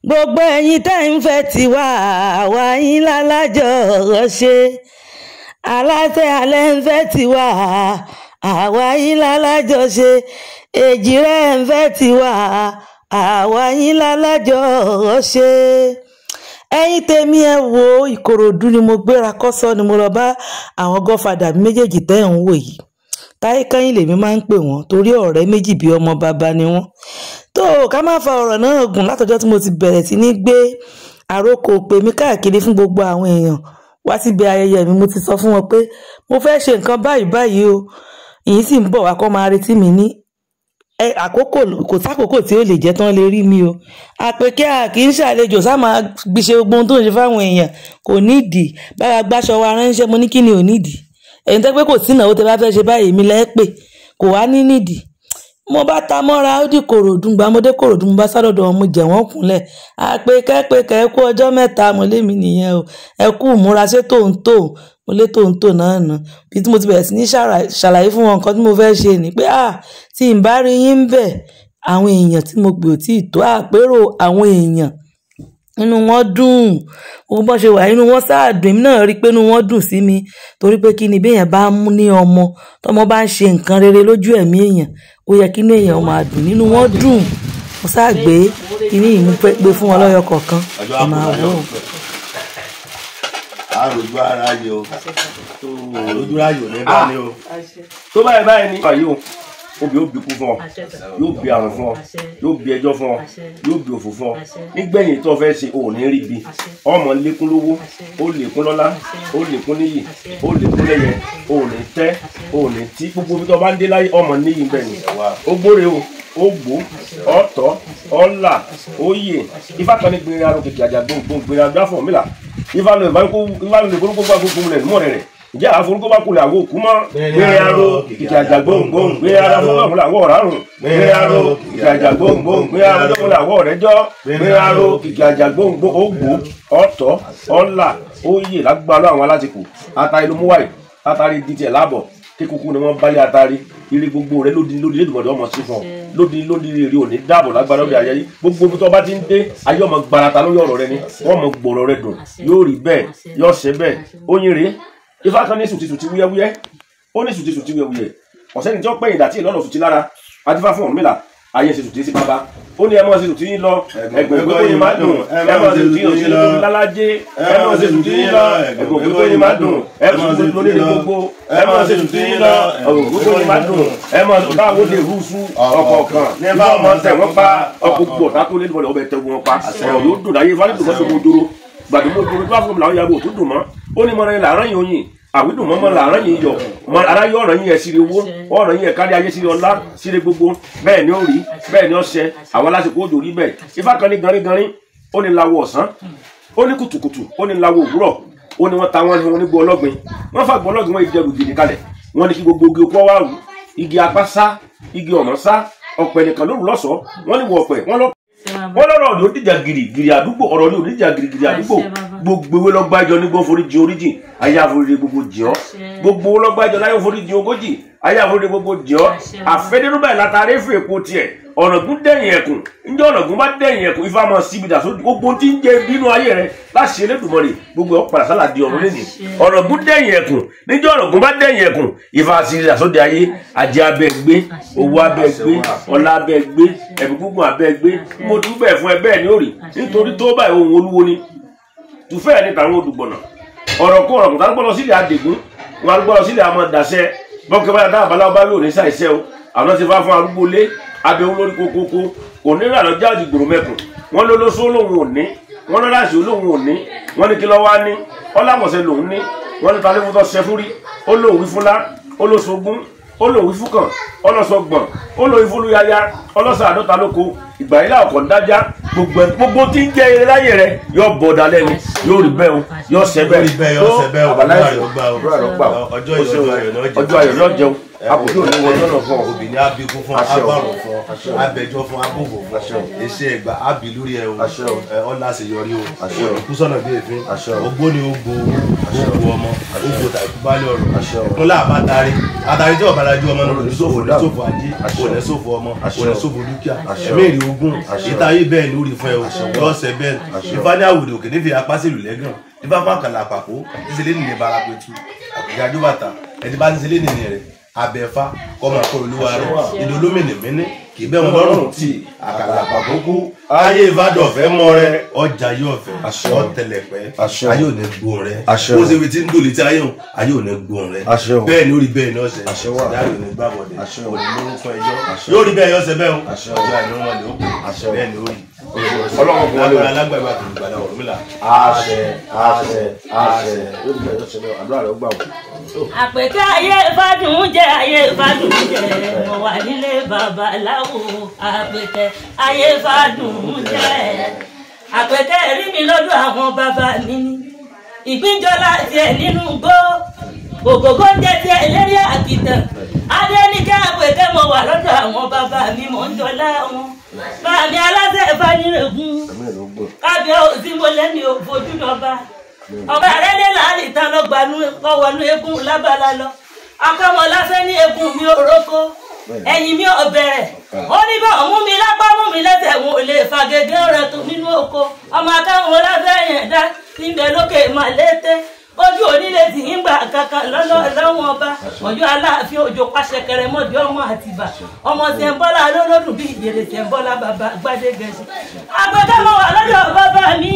gbogbo ẹ̀yin tẹ́ ń fẹ́ tiwa àwa yín lálájọ ṣe aláṣẹ alẹ́ ń fẹ́ tiwa àwa yín lálájọ ṣe èjìrẹ́ ń fẹ́ tiwa àwa yín lálájọ ṣe. ẹ̀yin tèmi ẹ wo Ìkòròdú ni mo gbéra kọ́sọ́ ni mo lọ bá àwọn gọ́fàdà méjèèjì tẹ́ ń wò yìí. Táyé Kẹ́yìn lèmi máa ń pè wọ́n torí ọ̀rẹ́ méjì bíi ọmọ bàbá ni wọ́n. tó ká má fa ọ̀rọ̀ náà gùn látọjọ́ tí mo ti bẹ̀rẹ̀ sí ní gbé àròkọ pè mí káàkiri fún gbogbo àwọn èèyàn wá síbi ayẹyẹ mi. mo ti sọ fún wọn pé mo fẹ́ ṣe nǹkan báyìí o ìyìn sì ń bọ̀ wá kọ́ máa retí mi ní àkókò kò sákòókò tí ó lè jẹ́ tán lè rí mi o. àpèkẹ́ kì í ṣàlejò sá máa gbìṣe gbogbo ohun tó ń ṣe fáwọn èèyàn kò nídìí bára gbáṣọ wa ránṣẹ́ mo ní kí ni ò nídìí ẹ̀yin tẹ́ pé kò sí ìnáwó tẹ́ bá fẹ́ ṣe báyìí mi lẹ́ pè kò wá ní nídìí. mo bá ta mọ́ra ó di Kòròdú gba mo dé Kòròdú mo bá sádọ̀dọ̀ wọn mo jẹ̀ wọ́n kúnlẹ̀ àpèkẹ́ ẹ kú ọjọ́ mẹ́ta mo lé mi nìyẹn o ẹ kú múra ṣé tòǹtò mo lé tòǹtò náà nà bí tí mo ti bẹ̀rẹ̀ sí ní ṣàlàyé fún wọn nǹkan tí mo fẹ́ ṣe ni pé tí n bá rí yín ń bẹ̀ àwọn èèyàn tí mo gbé ò tí ì tó àpérò àwọn èèyàn inú wọn dùn gbogbo bọ́n ṣe wà inú wọn sáàdùn èmi náà rí i pé inú wọn dùn sí mi torí pé kí ni bí èèyàn bá mú ní ọmọ tọmọ bá ń ṣe nǹkan rere lójú ẹ̀mí èèyàn ó yẹ kí inú èèyàn máa dùn nínú wọn dùn mo sáàgbé kíní ìmú pé fún wọn lọ́yọ̀ kọ̀ọ̀kan ẹ máa wò ó. àròjù ara yìí o àròjù ayò ní bá ní o tó báyìí ní báyìí o obì ó bí kú fún ọ yóò bí àrùn fún ọ yóò bí ẹjọ́ fún ọ yóò bí òfò fún ọ nígbẹ̀yìn tó fẹ́ ṣe òní rí bi ọmọ lékún lówó ó lékún lọ́lá ó lékún níyì ó lékún lẹ́yẹ òní tẹ́ òní tí gbogbo bí tó bá ń dé láyé ọmọ níyì ń bẹ̀ ní ó gbóre o ó gbó ọ̀tọ̀ ọ̀là oyè ifá kan ní gbèrè arò kìkì àjà gbòǹgbòǹ gbèrè àjọ àfọ̀ mílà ifá lọ lè forúkọ bá gbogbo mulẹ̀ mọ́ rẹ̀ ǹjẹ́ àforúkọ bá kulẹ̀ àwọ̀ òkú mọ́ gbèrè arò kìkì àjà gbòǹgbòǹ gbèrè arò fúnlẹ̀ àwọ̀ ọ̀rárùn gbèrè arò kìkì àjà gbòǹgbòǹ gbèrè arò fúnlẹ̀ àwọ̀ ọ̀rẹ́jọ́ gbèrè arò kìkì àjà gbòǹgbòǹ ó gbó ọ̀tọ̀ ọ̀là oyè lágbàlọ́ àwọn alásìkò atari ló mú wáyé atari di tiẹ̀ láàbọ̀ kíkúkú ni wọ́n balẹ̀ atari ire gbogbo rẹ lódì lédùmọ̀dé ọmọ sí fún ọ lódì rere òní dáàbò lágbára lórí ayé gbogbo bí tó bá ti ń dé ayé ọmọ gbarata lórí ọ̀rọ̀ rẹ ni wọ́n mọ gbọ̀rọ̀ rẹ dùn yóò rí bẹ́ẹ̀ yóò ṣe bẹ́ẹ̀ oyin rèé ifá kan ní sùtìsùtì wúyẹ́wúyẹ́ ó ní sùtìsùtì wúyẹ́wúyẹ́ ọ̀sẹ́ni tí ó pẹ́yìn dàtí ìlọ́nà sùtì lára adífá fún Ọ̀rúnmìlà ayé ṣe sùtì sí bàbá ó ní ẹ mọ̀ ṣe sùtì yín lọ ẹgbẹ̀gbẹ̀ tó yín máa dùn ẹ mọ̀ ṣe sùtì yín lọ lálájé ẹ mọ̀ ṣe sùtì yín lọ ẹgbẹ̀gbẹ̀ tó yín máa dùn ẹ mọ̀ ṣe sùtì yín gbogbo ẹ mọ̀ ṣe sùtì yín lọ ẹgbẹ̀gbẹ̀ tó yín máa dùn ẹ mọ̀ ṣe báwo lè rúṣu ọ̀kọ̀ọ̀kan ní bá ọmọ tẹ̀ wọ́n pa ọkọ̀ gbọ̀ tá tó lé níbọ̀lẹ̀ ọbẹ̀ tẹ̀ wọ́n pa ọ̀rọ̀ yóò dùn láyé fáwọn ìdùnnú mọ́tò dúró gbàdúgbò dúró tó bá fún mi làwọn yàgò tó dùn mọ́ ó ní mọ́ra yẹn làárọ̀ yìí oyin àwídùn mọ́mọ́ làárọ̀ yìí yọ aráyé ọ̀rọ̀ yìí ẹ̀ sírí owó ọ̀rọ̀ yìí ẹ̀ kárí ayé sírí ọlá sírí gbogbo bẹ́ẹ̀ ni ó rí bẹ́ẹ̀ ni ó ṣẹ àwọn lásìkò òjò rí bẹ́ẹ̀ ifá kan ní ganringanrin ó ní láwọ ọ̀sán ó ní kùtùkùtù ó ní láwọ òwúrọ̀ ó ní wọ́n ta wọn ní gbọ́ ọlọ́gbìn wọ́n fà gbọ́ ọlọ́gbìn wọn ìdẹrù gidi kalẹ̀ wọ́n ní kí gbogbo igi okó wá rù igi apá sá igi ọ̀nà sá ọ̀pẹ nìkan lóru lọ́sọ̀ọ́ wọ́n ní wọ ọ̀pẹ wọ́n lọ́rọ̀ ní oníjà gìrìgìrì àdúgbò ọ̀rọ̀ ní oníjà gìrìgìrì àdúgbò gbogbo ewé lọ́gbàjọ ní gbọ́ foríjì oríjì ayé àforíjì gbogbo jìọ́ gbogbo owó lọ́gbàjọ láyé foríjì ogójì ayé àforíjì gbogbo jìọ́ àfẹ́dẹ́rú báyìí látàrí èfè èpo tiẹ̀ ọ̀nàgún dẹ̀yìn ẹ̀kùn ǹjẹ́ ọ̀nàgún bá dẹ̀yìn ẹ̀kùn ifá máa síbi dà sódì gbogbo tí ń jẹ bínú ayé rẹ láṣẹ Elédùmarè gbogbo ọ̀ padà sálà di ọ̀run lẹ́nìí ọ̀nàgún dẹ̀yìn ẹ̀kùn níjẹ́ ọ̀nàgún bá dẹ̀yìn ẹ̀kùn ifá síbi dà sódì ayé ajé abẹ́ gbé owó abẹ́ gbé ọlá abẹ́ gbé ẹ̀bí gbogbo abẹ́ gbé mo tún bẹ̀ fún ẹ bẹ́ẹ̀ ni ó rí nítorí tó báyìí ohun olúwo ni tùfẹ́ ní tàwọn olùgbọ̀nà ọ̀rọ̀ kó ọ̀rọ̀ kò tá gbọ́dọ̀ sílẹ̀ àdègún wọn gbọ́dọ̀ sílẹ̀ àmọ́ dàṣẹ bọ́kẹ́ báyà dáhà bala ọba yóò ní ṣàìṣẹ́ o àwọn ti fá fún arúgbó lé abẹ́wò lórí kókókó onírà lọ́jà òdìgbòrò mẹ́kùn wọn ló lóṣó lòun ò ní wọn ló láṣẹ olóhùn ò ní wọn ní kí lọ́ wá ní ọlámọ̀ṣẹ́ lòun ní wọn ní talẹ́ fúntọ́ ṣẹ́ fúrí ó lóun wí fúnlá ó lóṣogún ó lóun wí fúkàn ó lọ́sọgbọ̀n ó lóun wí fúlúyáyá ọlọ́sà àdọ́ta lóko ìgbà yìí láòkọ̀ dájá gbogbo tí ń jẹ́ eré láyé rẹ yóò bọ̀ dalẹ́ ni yóò rí bẹ́ẹ̀ o yóò ṣẹ́ bẹ́ẹ̀ tó àbáláyé ọjọ́ ayọ̀ náà jẹun àbùkù òní wọ lọ́nà fún ọ. obìnrin abikun fún agbárò fún abẹjọ fún abòbò fún iṣẹ́ ẹgbà abi lórí ẹ o ọlá àṣeyọrí o kúsọ̀nà bí èéfín ogbó ni ogbó ọmọ ogbó tàìkú balẹ̀ ọ̀rọ̀ ìpínlẹ̀ àbátari àtàrí tí ọ̀bàlájú ọmọ náà ní sófò ajé òní sófò ọmọ òní sófò dúkìá ẹ̀mẹ́rin ogún ìtayé bẹ́ẹ̀ lórí fún ẹ o lọ́sẹ̀ bẹ́ẹ̀ ìfá ní àwòrán òkè nífi apá sílùú lẹ́gàn ìfá fún àkàlà àpapọ̀ ìṣẹ̀lẹ̀ nìyẹn bára pẹ̀tù àgbègbè bàtà ẹni bá ti ṣẹlẹ̀ nìyẹn rẹ̀ abẹ́fá kọ́mọ kọ́ olúwa rẹ̀ ìdólómìnìmínì kì í bẹ́ wọn lọ́rùn tí àkàlà àpapọ̀ kú ayé ìbádọ̀fẹ́ mọ́ rẹ ọjà yóò fẹ́ ọ̀tẹlẹ̀pẹ́ ayé ò ní gbóhùn rẹ ó ṣe fi tí ń dòlì tí ayé ò ní gbóhùn rẹ bẹ́ẹ̀ ni ó rí bẹ́ẹ̀ ní ọ̀sẹ̀ ìdáyé ò ní gbàbọ̀dẹ̀ òní ló ń fún ẹjọ́ yóò rí bẹ́ẹ̀ yọ̀sẹ̀ bẹ́ẹ̀ o ọjọ́ àìní wọn lè ó kù bẹ́ẹ̀ ni ó rí ọlọ́run kò wọlé alágbàgbà tó gbàdá ọ̀rọ̀ mílà. àṣẹ yóò rí bẹ́ẹ̀ yọ̀sẹ̀ bẹ́ẹ̀ àdúrà rẹ̀ ó gbà wọ́n. àpèkẹ́ ayé ìbádùn jẹ́ ayé ìbádùn jẹ́ mo wà nílé babaláwo àpèkẹ́ ayé ìbádùn jẹ́ àpèkẹ́ rí mi lọ́dọ̀ àwọn bàbá mi ní ìpínjọlá tiẹ̀ nínú gbó ògògó ń jẹ́ tiẹ̀ lérí àkìtàn adẹ́nìkẹ́ àpèkẹ́ mo wà lọ́dọ̀ àwọn bàbá mi mò ń jọlá wọn bàmí aláṣẹ ìfanirègún kábíyà òsì mo lẹ́ni òfojú lọ́ba ọba rẹ lé láàrin tán lọ gbanú kọwọnú eégún lábala lọ akọmọ lásán ní eégún mi òrókó ẹ̀yìn mi ò bẹ̀rẹ̀ ó ní bá mú mi lápá mú mi lẹ́sẹ̀ wọn ò lè fàgègé ọ̀rẹ́ tó nínú oko ọmọ akáwọn lábẹ́ yẹn dá níbẹ̀ lókè màlété ojú onílé tí ń gbà kankan lọ́wọ́ ọba ọjọ́ aláàfin òjò pàṣẹkẹrẹ mọ́dé ọmọ àtìbà ọmọ Ṣẹ̀ǹbọ́lá lólódùn bí ìbèrè Ṣẹ̀ǹbọ́lá bàbá Gbádégẹṣin agbẹ́jọ́ mọ́ wà lọ́dọ̀ bàbá mi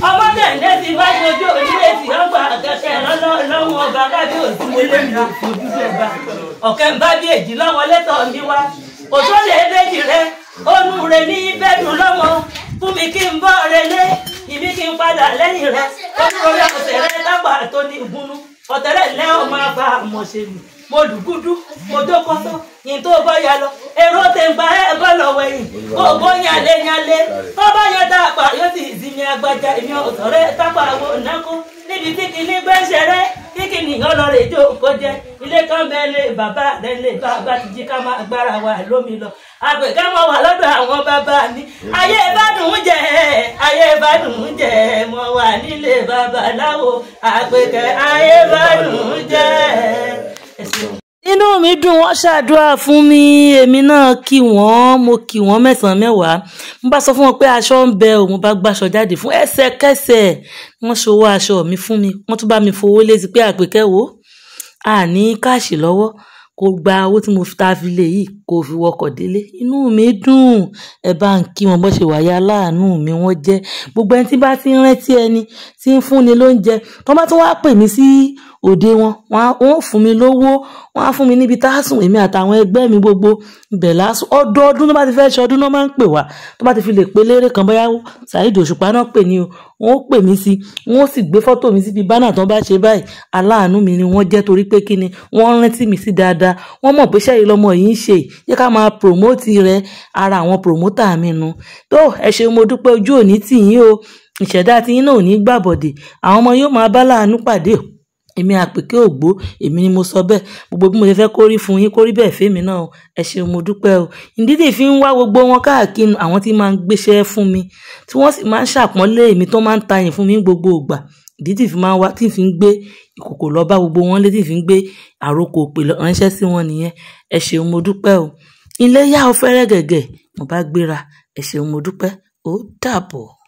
ọmọ tẹ̀lé ti wá ojú onílé tí ń gbà kankan lọ́wọ́ ọba kábí òsì wọlé mi ojúṣe ọba ọ̀kẹ́ ń bá bí èjì lọ́wọ́ lẹ́tọ̀ mi wá òtó lè méjì rẹ onú rẹ ní bẹ́ẹ̀dùn lọ́mọ fún mi kí n bọ́ rẹ lé ìbí kí n padà lẹ́yìn rẹ olórí ọ̀sẹ̀ rẹ dábàá tó ní ìgúnnú ọ̀tẹ̀rẹ̀ lẹ́ ọmọ àbá àmọ̀ṣẹ́lù mo dùgúdú mo dókọ́tọ́ yìí tó bọ́ ya lọ èrò tẹ̀ ń gba ẹ̀ bọ́ lọ́wọ́ yìí gbogbo yànlé tó bá yẹ dáàpà yóò sì ìsinmi agbájá ìmí ọ̀tọ̀ rẹ tápà wo nákó níbi tí kìíní gbẹ́sẹ̀ rẹ kí kìíní ọlọ́rẹ̀ ìjọ kó jẹ ilé kan bẹ́ẹ̀ lé bàbá rẹ lé bàbá ti jí ká máa gbára wa lómi lọ àgbẹ̀ká mọ̀ wà lọ́dọ̀ àwọn bàbá mi ayé ìbádùn jẹ́ mo wà nílé babaláwo àgbẹ̀kẹ́ ayé ìbádùn jẹ́. inú mi dùn wọ́n ṣàdúrà fún mi èmi náà kí wọ́n mo kí wọ́n mẹ́sàn-án mẹ́wàá mo bá sọ fún wọn pé aṣọ ń bẹ ò mo bá gbàṣọ jáde fún ẹsẹ̀kẹsẹ̀ wọ́n ṣòwò aṣọ mi fún mi wọ́n tún bá mi fowó létí pé àgbẹ̀kẹ́ wo àní káàṣì lọ́wọ́ kò gba owó tí mo fi ta fi lè yìí kò fi wọkọ̀ délé inú mi dùn ẹ bá ń kí wọn bó ṣe wáyé aláàánú mi wọ́n jẹ́ gbogbo ẹni tí bá ti ń rántí ẹni tí ń fúnni lóúnjẹ tó bá tún wá pè mí sí òde wọn wọ́n fún mi lówó wọ́n á fún mi níbi tá a sùn èmi àtàwọn ẹgbẹ́ mi gbogbo ibẹ̀ lásùn ọdọọdún tó bá ti fẹ́ ṣe ọdún náà máa ń pè wá tó bá ti fi lè pe lérè kan bóyá Saheed Òṣùpá náà pè ní o wọ́n ó pè mí sí wọ́n ó sì gbé fọ́tò mi síbi bánà tó bá ṣe báyìí aláàánú mi ni wọ́n jẹ́ torí pé kí ni wọ́n rántí mi sí dáadáa wọ́n mọ̀ pé ṣẹ́yìn lọ́mọ yìí ń ṣe yẹ ká máa promote rẹ ara àwọn promoter mi nu tó ẹ ṣe mo dúpẹ́ ojú òní tì yín o ìṣẹ̀dá tí yín náà ò ní gbàbọ̀dè àwọn ọmọ yóò máa bá láàánú pàdé èmi Àpèkẹ́ Ògbó èmi ni mo sọ bẹ́ẹ̀ gbogbo bí mo ṣe fẹ́ kórí fún yín kórí bẹ́ẹ̀ fèmí náà ẹ ṣeun mo dúpẹ́ o ìdídì fi ń wá gbogbo wọn káàkiri àwọn tí máa ń gbéṣẹ́ fún mi tí wọ́n sì máa ń ṣàpọ́nlé èmi tó máa ń tayìn fún mi gbogbo ìgbà ìdídì fi máa ń wá tí fi ń gbé ìkòkò lọ bá gbogbo wọn létí fi ń gbé àròkò òpè ránṣẹ́ sí wọn nìyẹn ẹ ṣeun mo dúpẹ́ o ilé yá ọ fẹ́rẹ́ gẹ̀gẹ̀ mo bá gbéra ẹ ṣeun mo dúpẹ́ ó dàbọ̀.